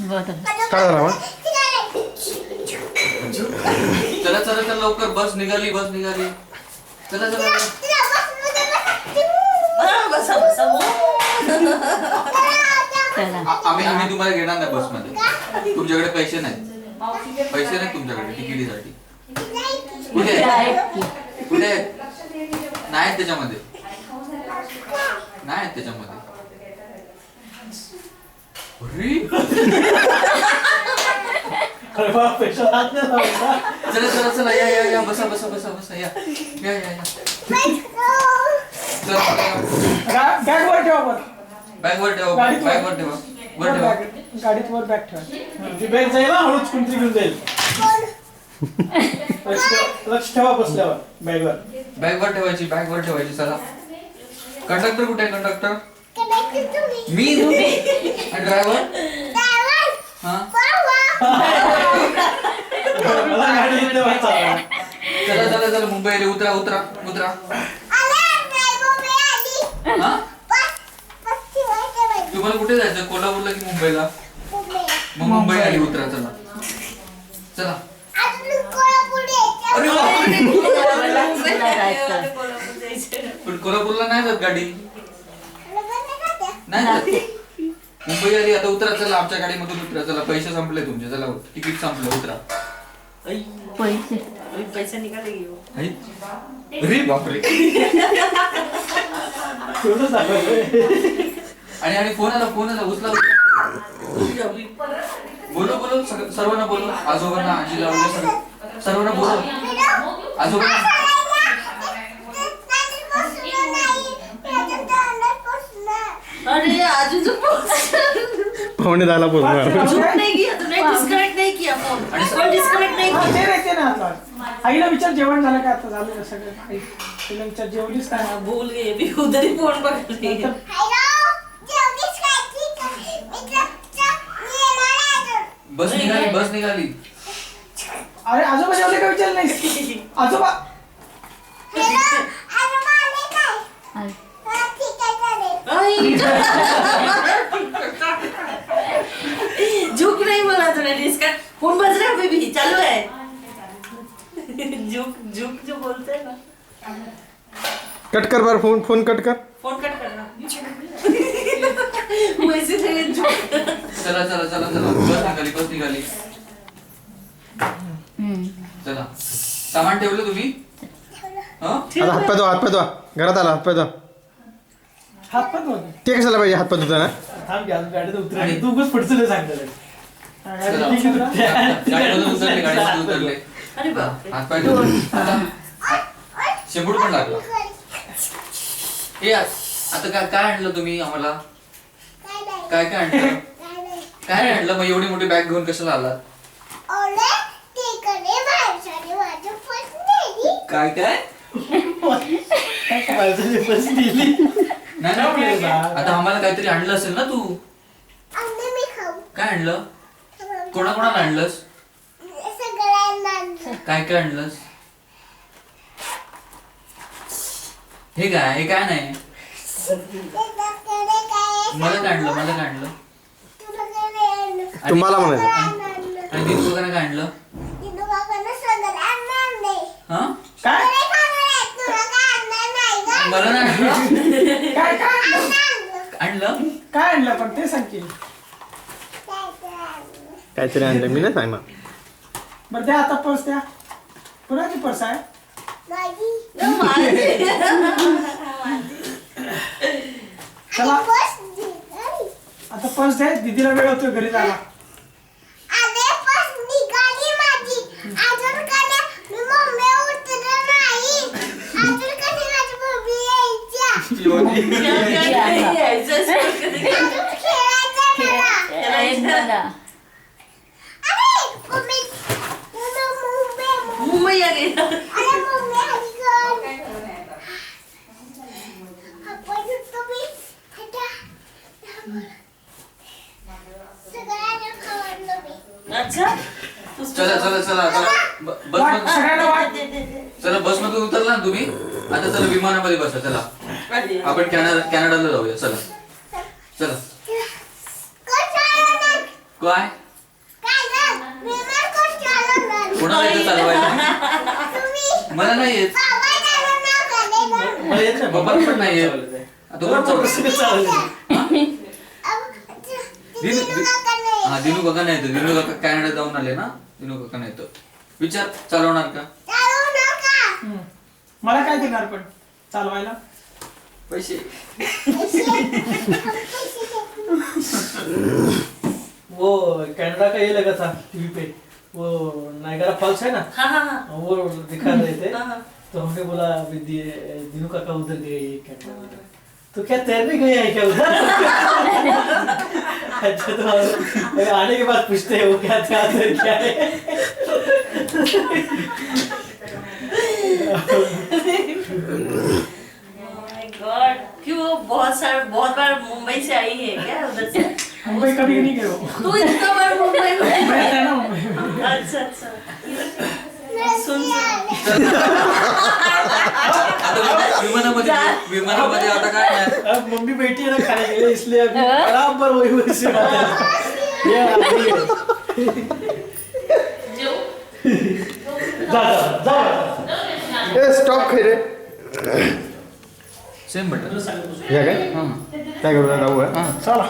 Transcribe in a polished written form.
काय झालं मग? चला चला चला लवकर बस निघाली चला चला आम्ही तुम्हाला घेणार नाही बस मध्ये. तुमच्याकडे पैसे नाहीत तुमच्याकडे तिकिटीसाठी. कुठे आहेत? नाही त्याच्यामध्ये. चला चला या बसा या. बॅगवर ठेवा गाडीत वर बॅग ठेवा. ती बॅग जाईल हळूच कोणतरी घेऊन जाईल. लक्ष ठेवा बसल्यावर बॅगवर ठेवायची. चला कंडक्टर कुठे आहे? कंडक्टर मी ड्रायव्हर. चला मुंबई आली. उतरा. तुम्हाला कुठे जायचं? कोल्हापूरला की मुंबईला? मग मुंबई आली. उतरा. चला अरे पण कोल्हापूरला नाही जात गाडी. नाही जात. मुंबई आली. आता उतरा. चला आमच्या गाडीमधून उतरा. चला पैसे संपले तुमचे. चला तिकीट संपलं. उतरा. पैसे निघाले घेऊ. अरे बापरे. आणि फोन आला उचला. बोलो सर्वांना बोलो. आजोबांना आजीला वगैरे सर्वांना बोलो. आजोबांना अरे आजू पाहुणे झाला पोहोचणार. नहीं किया तुमने. डिस्कनेक्ट नहीं किया फोन. डिस्कनेक्ट नहीं किया. ते रहते ना आता. आईला विचार जेवण झालं का? आता झालं सगळं. तिला विचार जेवलीस का? भूल गए भी उधर ही फोन पकड़ लिया. बस निघाली. अरे आजोबा जेवले का विचार नाही? आजोबा झुक नहीं बोला तूने. डिस्कनेक्ट. फोन बज रहा है अभी भी चालू है. झुक जो बोलते हैं ना. कट कर बार फोन कट कर. फोन कट करना. वैसे नहीं झुक. चला बस निघाली. चला सामान ठेवलं तुम्ही? आता हातपाय धुवा. घरात आला हातपाय धुवा. हातपात होते. ते कशाला पाहिजे हातपाय धुता ना? थांब घ्या गाडीत उतरा. तू उगाच पुढचं सांगतो. गाडीमधून उतरले. अरे बाप रे. हातपाय शेंबूड पण लागला. हे आता काय आणलं तुम्ही आम्हाला? काय आणलं? मग एवढी मोठी बॅग घेऊन कशाला आलात? काय नाही. आता आम्हाला काहीतरी आणलं असेल ना तू? काय आणलं? कोणाला आणलंस? काय आणलंस? हे काय नाही. मला काय आणलं? तुम्हाला म्हणायचं. आणि दीदी लोकांना काय आणलं? काय मला नाही आणलं. काय आणलं पण ते सांग की. काहीतरी आणलं मी नाही सांगणार. बरं द्या आता पर्स द्या. कुणाची पर्स आहे? चला आता पर्स द्या. दीदीला वेळ होतोय घरी जायला. मुंबई आ गई. अच्छा चला बस मध्ये उतरला ना तुम्ही. आता चला विमानामध्ये बसा. चला आपण कॅनडाला जाऊया. चला काय कोणाला येतं चालवायला मला नाही येत मला येत नाही बाबा पण नाही येत आता कोण चालवतं? हा दिनू काका नाही येतो दिनू काका कॅनडा जाऊन आले ना दिनू काका नाही येतो विचार चालवणार का मला काय देणार पण चालवायला पैसे वो कनाडा का ये लगा था टीवी पे वो नायगरा फॉल्स है ना हाँ हाँ हाँ वो दिखा रहे थे हाँ, हाँ। तो हमने बोला दिनू काका उधर गए कनाडा उधर। तो क्या तैरने गए हैं क्या उधर अच्छा तो आने के बाद पूछते हैं वो क्या था उधर क्या है माय गॉड क्यों बहुत बार मुंबई से आई है क्या उधर से मुंबई कभी नहीं गए हो तू इतना बार मुंबई में मैं था ना मुंबई में। अच्छा अच्छा सुन आता विमानामध्ये आता काय नाही अब मम्मी बैठी है ना खाने के लिए इसलिए अभी बराबर वही से बात है ये अभी जा जा ए स्टॉप खाई रे सेम बटन या काय हां काय करू जाऊ हां चला